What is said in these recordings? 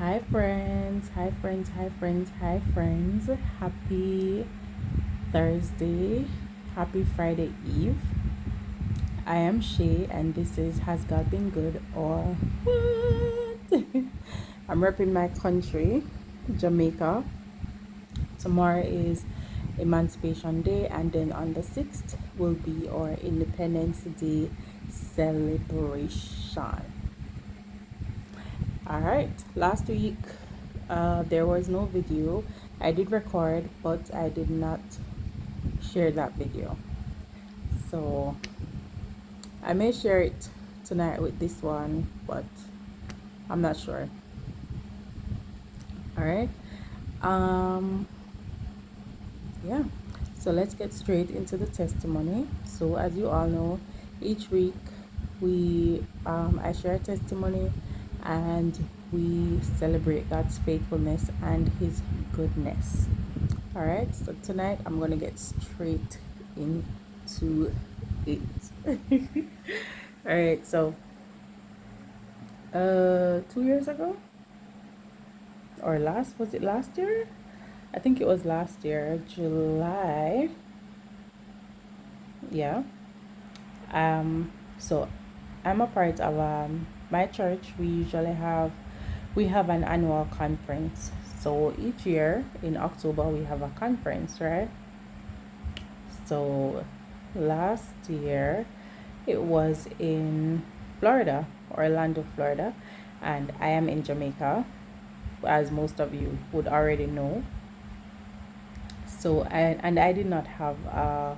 Hi friends, hi friends, hi friends, hi friends. Happy Thursday, happy Friday Eve. I am Shay and this is Has God Been Good or What? I'm repping my country, Jamaica. Tomorrow is Emancipation Day and then on the 6th will be our Independence Day celebration. All right, last week there was no video. I did record, but I did not share that video. So I may share it tonight with this one, but I'm not sure. All right. Um, yeah. So let's get straight into the testimony. So as you all know, each week I share a testimony and we celebrate God's faithfulness and his goodness. All right, so tonight I'm gonna get straight into it. All right, so 2 years ago, or was it last year? I think it was last year, July. Yeah. So I'm a part of my church. We have an annual conference. So each year in October we have a conference, right? So last year it was in Florida, Orlando, Florida, and I am in Jamaica, as most of you would already know. So I did not have a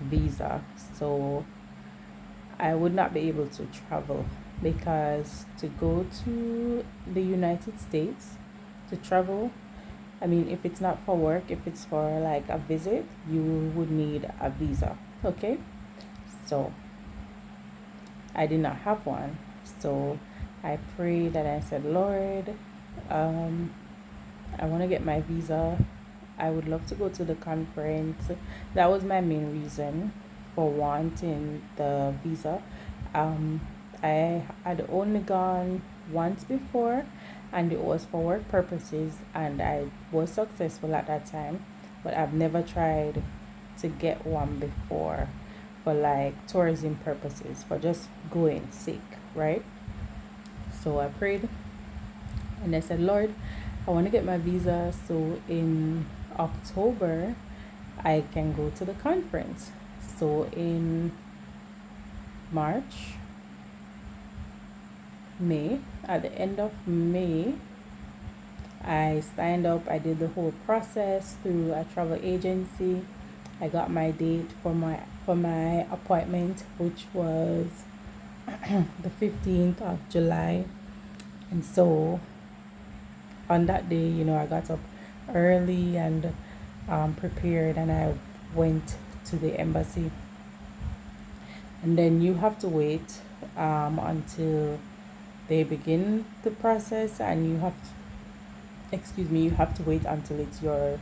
visa, so I would not be able to travel because to go to the United States to travel, I mean, if it's not for work, if it's for like a visit, you would need a visa. Okay, so I did not have one. So I prayed and I said, Lord, um, I want to get my visa. I would love to go to the conference. That was my main reason for wanting the visa. Um, I had only gone once before, and it was for work purposes, and I was successful at that time. But I've never tried to get one before for like tourism purposes, for just going sick, right? So I prayed and I said, Lord, I want to get my visa so in October I can go to the conference. So in March, May, at the end of May, I signed up. I did the whole process through a travel agency. I got my date for my appointment, which was the 15th of July. And so on that day, I got up early and prepared, and I went to the embassy. And then you have to wait until they begin the process, and you have to wait until it's your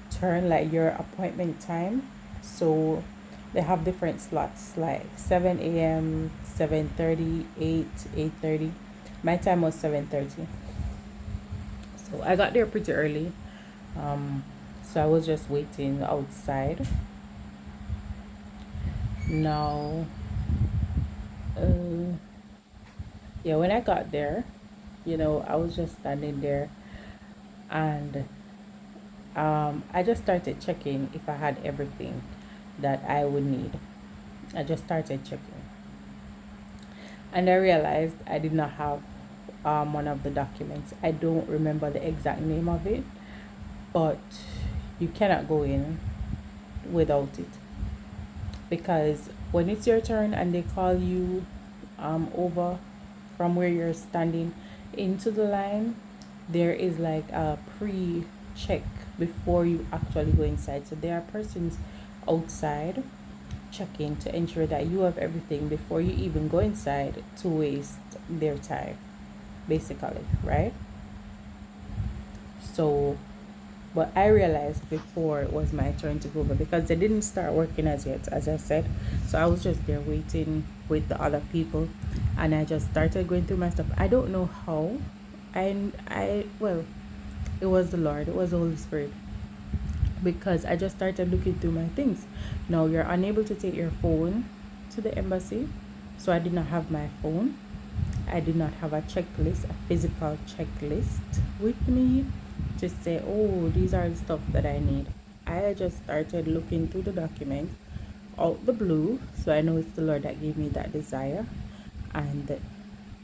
turn, like your appointment time. So they have different slots like 7 a.m., 7:30, 8:30. My time was 7:30. So I got there pretty early. So I was just waiting outside. Now, uh, yeah, when I got there, I was just standing there, and I just started checking if I had everything that I would need. I just started checking, and I realized I did not have one of the documents. I don't remember the exact name of it, but you cannot go in without it, because when it's your turn and they call you over from where you're standing into the line, there is like a pre check before you actually go inside. So there are persons outside checking to ensure that you have everything before you even go inside to waste their time, basically, right? So, but I realized before it was my turn to go over, because they didn't start working as yet, as I said. So I was just there waiting with the other people, and I just started going through my stuff. I don't know how. Well, it was the Lord, it was the Holy Spirit, because I just started looking through my things. Now you're unable to take your phone to the embassy, so I did not have my phone. I did not have a checklist, a physical checklist with me to say, oh, these are the stuff that I need. I just started looking through the document out the blue, so I know it's the Lord that gave me that desire, and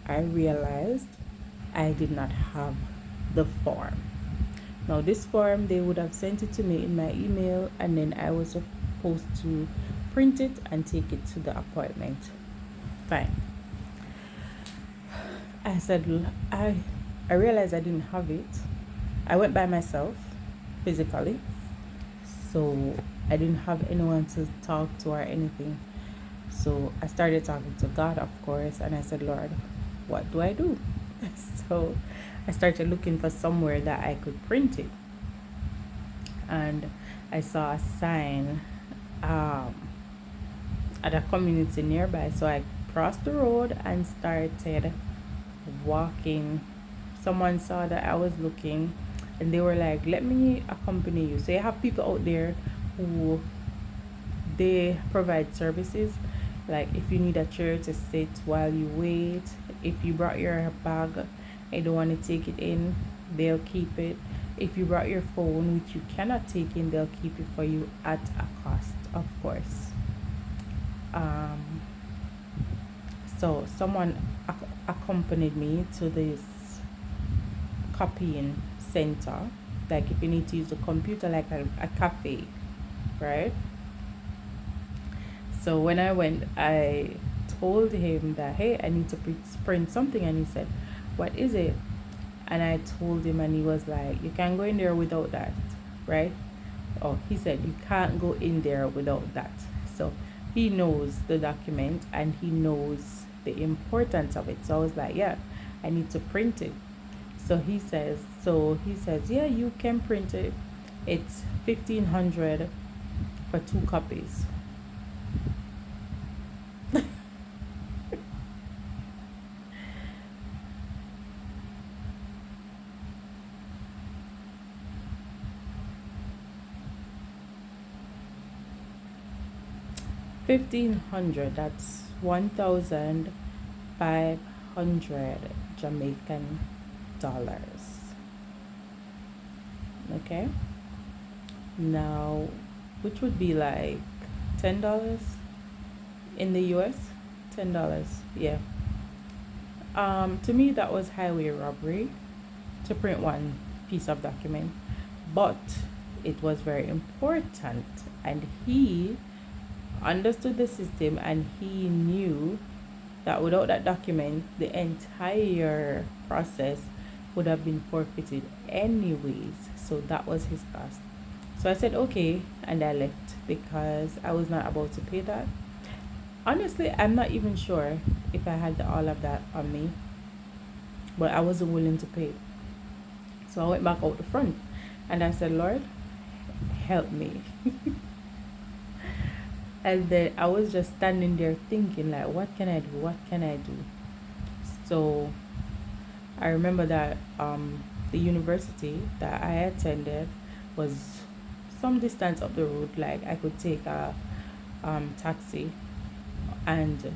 I realized I did not have the form. Now, this form, they would have sent it to me in my email, and then I was supposed to print it and take it to the appointment. Fine. I said, I realized I didn't have it. I went by myself physically, so I didn't have anyone to talk to or anything. So I started talking to God, of course, and I said, Lord, what do I do? So I started looking for somewhere that I could print it. And I saw a sign um, at a community nearby. So I crossed the road and started walking. Someone saw that I was looking and they were like, let me accompany you. So you have people out there who they provide services, like if you need a chair to sit while you wait, if you brought your bag and don't want to take it in, they'll keep it. If you brought your phone which you cannot take in, they'll keep it for you at a cost, of course. um so someone accompanied me to this copying center, like if you need to use the computer, like a cafe, right? So when I went, I told him that, hey, I need to print something. And he said, what is it? And I told him, and he was like, you can't go in there without that, right? Oh, he said, you can't go in there without that. So he knows the document and he knows the importance of it. So I was like, yeah, I need to print it. So he says, yeah, you can print it. It's 1,500 for 2 copies. 1,500, that's 1,500 Jamaican dollars. Okay, now which would be like $10 in the US. $10, yeah. To me that was highway robbery to print one piece of document, but it was very important, and he understood the system, and he knew that without that document the entire process would have been forfeited anyways. So that was his cost. So I said okay, and I left because I was not about to pay that. Honestly, I'm not even sure if I had all of that on me, but I wasn't willing to pay. So I went back out the front and I said, Lord, help me. And then I was just standing there thinking, like, what can I do? What can I do? So I remember that the university that I attended was some distance up the road. Like I could take a taxi and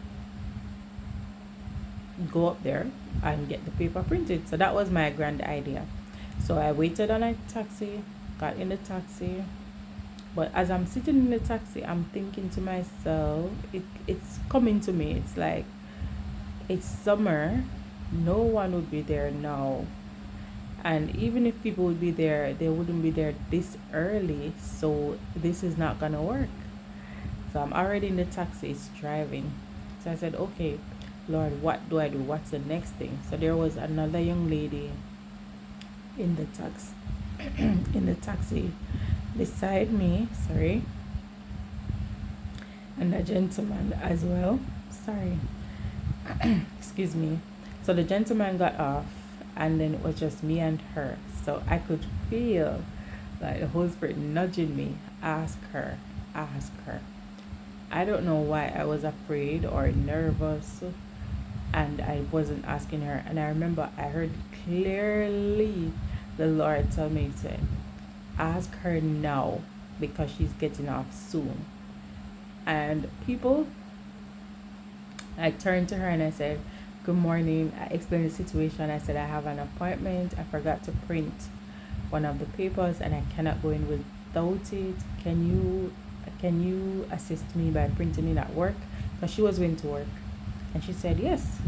go up there and get the paper printed. So that was my grand idea. So I waited on a taxi, got in the taxi. But as I'm sitting in the taxi, I'm thinking to myself, it's coming to me. It's like, it's summer, no one would be there now. And even if people would be there, they wouldn't be there this early. So this is not gonna work. So I'm already in the taxi, it's driving. So I said, okay, Lord, what do I do? What's the next thing? So there was another young lady in the taxi, in the taxi beside me, sorry, and a gentleman as well. Sorry, excuse me. So the gentleman got off, and then it was just me and her. So I could feel like the Holy Spirit nudging me, ask her, ask her. I don't know why I was afraid or nervous, and I wasn't asking her. And I remember I heard clearly the Lord tell me to ask her now because she's getting off soon. And people, I turned to her and I said, "Good morning." I explained the situation. I said, "I have an appointment. I forgot to print one of the papers and I cannot go in without it. Can you assist me by printing it at work?" Because she was going to work. And she said yes.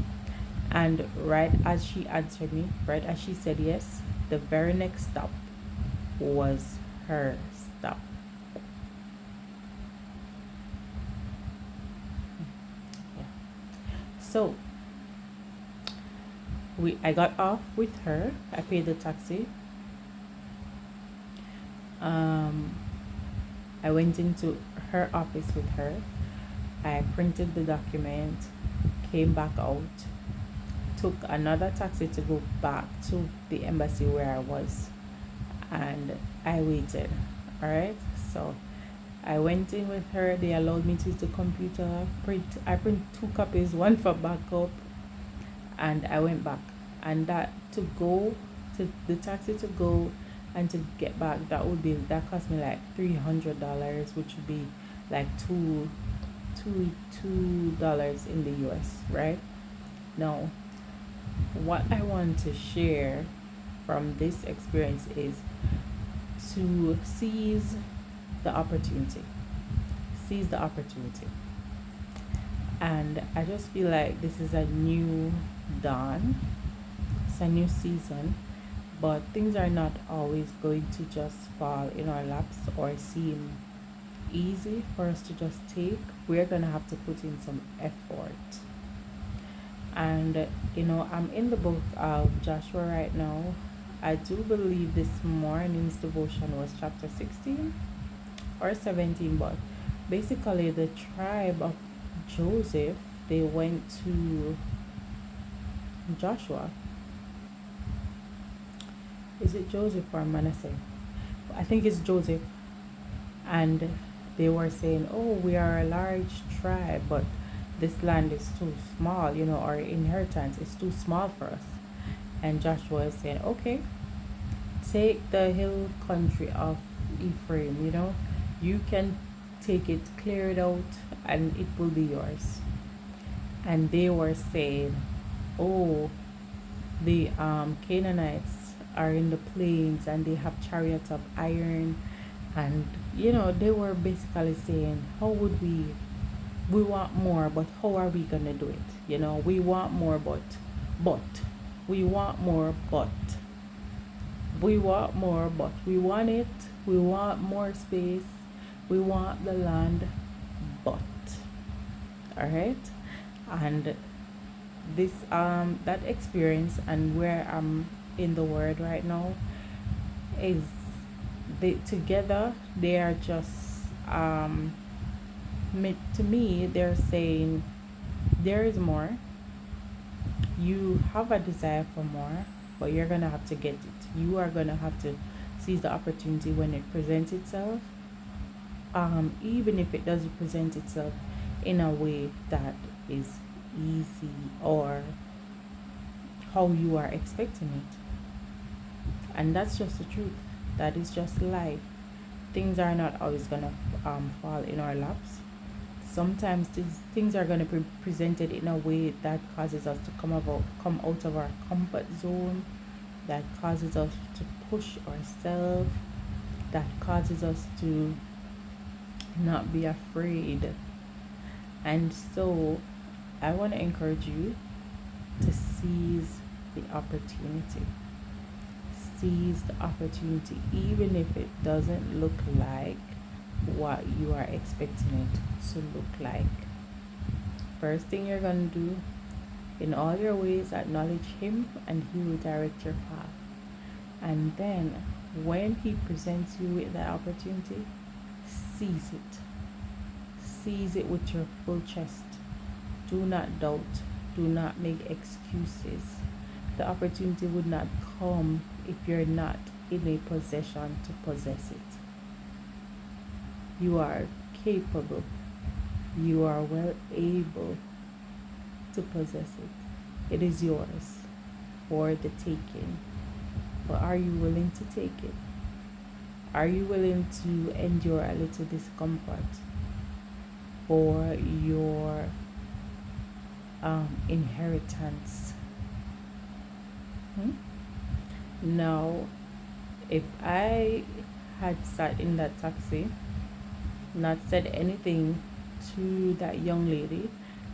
And right as she answered me, right as she said yes, the very next stop was her stop. Yeah. So I got off with her. I paid the taxi. Um, I went into her office with her. I printed the document, came back out, took another taxi to go back to the embassy where I was, and I waited. All right, so I went in with her. They allowed me to use the computer. I print two copies, one for backup, and I went back. And that to go to the taxi to go and to get back, that cost me like $300, which would be like two dollars in the US, right? Now, what I want to share from this experience is to seize the opportunity. Seize the opportunity. And I just feel like this is a new dawn, it's a new season, but things are not always going to just fall in our laps or seem easy for us to just take. We're going to have to put in some effort. And I'm in the book of Joshua right now. I do believe this morning's devotion was chapter 16 or 17, but basically the tribe of Joseph, they went to Joshua. Is it Joseph or Manasseh? I think it's Joseph. And they were saying, "Oh, we are a large tribe, but this land is too small, our inheritance is too small for us." And Joshua is saying, "Okay, take the hill country of Ephraim, you can take it, clear it out, and it will be yours." And they were saying, "Oh, the Canaanites are in the plains and they have chariots of iron." And they were basically saying, "How would we want more, but how are we gonna do it? We want more, but we want more, but we want more, but we want it. We want more space. We want the land, but." All right. And this that experience and where I'm in the word right now is, they together, they are just to me, they're saying there is more. You have a desire for more, but you're gonna have to get it. You are gonna have to seize the opportunity when it presents itself, even if it doesn't present itself in a way that is easy or how you are expecting it. And that's just the truth. That is just life. Things are not always gonna fall in our laps. Sometimes these things are gonna be presented in a way that causes us to come out of our comfort zone, that causes us to push ourselves, that causes us to not be afraid. And so I want to encourage you to seize the opportunity. Seize the opportunity, even if it doesn't look like what you are expecting it to look like. First thing you're going to do, in all your ways, acknowledge Him, and He will direct your path. And then, when He presents you with that opportunity, seize it. Seize it with your full chest. Do not doubt. Do not make excuses. The opportunity would not come if you're not in a possession to possess it. You are capable. You are well able to possess it. It is yours for the taking. But are you willing to take it? Are you willing to endure a little discomfort for your inheritance? Hmm? Now, if I had sat in that taxi, not said anything to that young lady,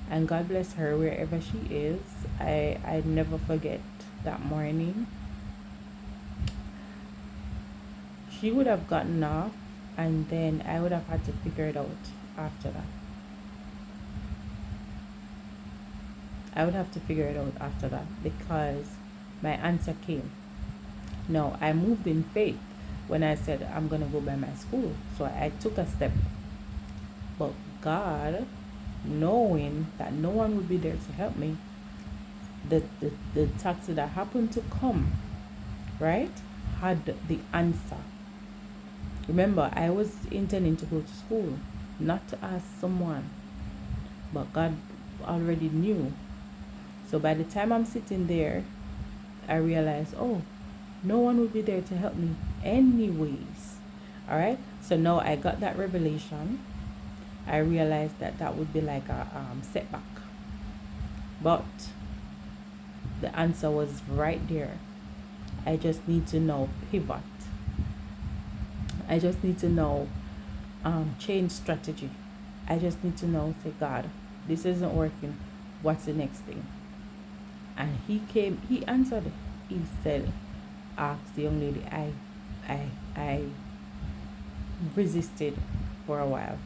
and God bless her wherever she is, I never forget that morning. She would have gotten off, and then I would have had to figure it out after that. I would have to figure it out after that because my answer came. No, I moved in faith when I said I'm going to go by my school. So I took a step. But God, knowing that no one would be there to help me, the taxi that happened to come, right, had the answer. Remember, I was intending to go to school, not to ask someone, but God already knew. So by the time I'm sitting there, I realized, oh, no one would be there to help me anyways. All right. So now I got that revelation. I realized that that would be like a setback. But the answer was right there. I just need to know pivot. I just need to know change strategy. I just need to know, say, God, this isn't working. What's the next thing? And he answered. He said, asked the young lady, I resisted for a while.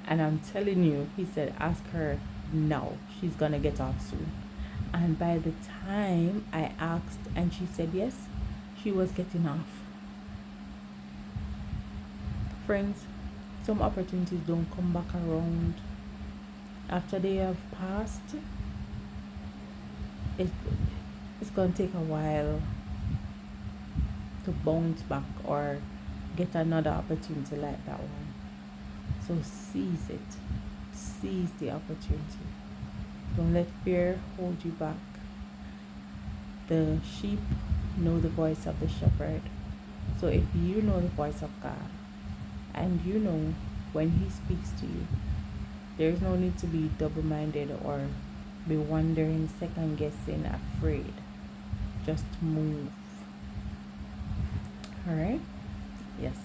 And I'm telling you, he said, ask her now. She's gonna get off soon. And by the time I asked and she said yes, she was getting off. Friends, some opportunities don't come back around after they have passed. It's gonna take a while to bounce back or get another opportunity like that one. So seize it. Seize the opportunity. Don't let fear hold you back. The sheep know the voice of the shepherd. So if you know the voice of God and you know when he speaks to you, there's no need to be double-minded or be wondering, second guessing, afraid. Just move. All right? Yes.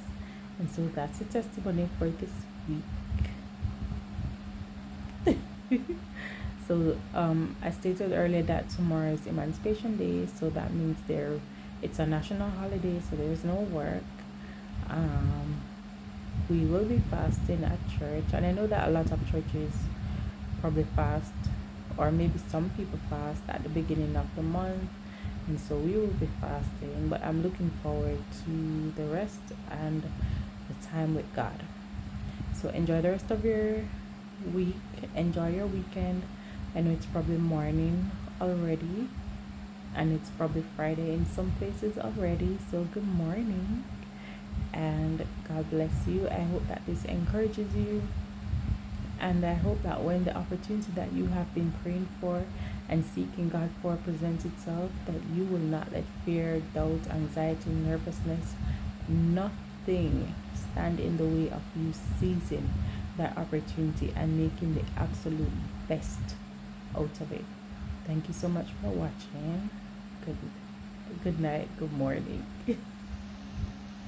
And so that's a testimony for this week. So I stated earlier that tomorrow is Emancipation Day, so that means it's a national holiday, so there's no work. We will be fasting at church, and I know that a lot of churches probably fast, or maybe some people fast at the beginning of the month, and so we will be fasting. But I'm looking forward to the rest and the time with God. So enjoy the rest of your week, enjoy your weekend. I know it's probably morning already, and it's probably Friday in some places already, so good morning and God bless you. I hope that this encourages you, and I hope that when the opportunity that you have been praying for and seeking God for presents itself, that you will not let fear, doubt, anxiety, nervousness, nothing stand in the way of you seizing that opportunity and making the absolute best out of it. Thank you so much for watching. Good night, good morning.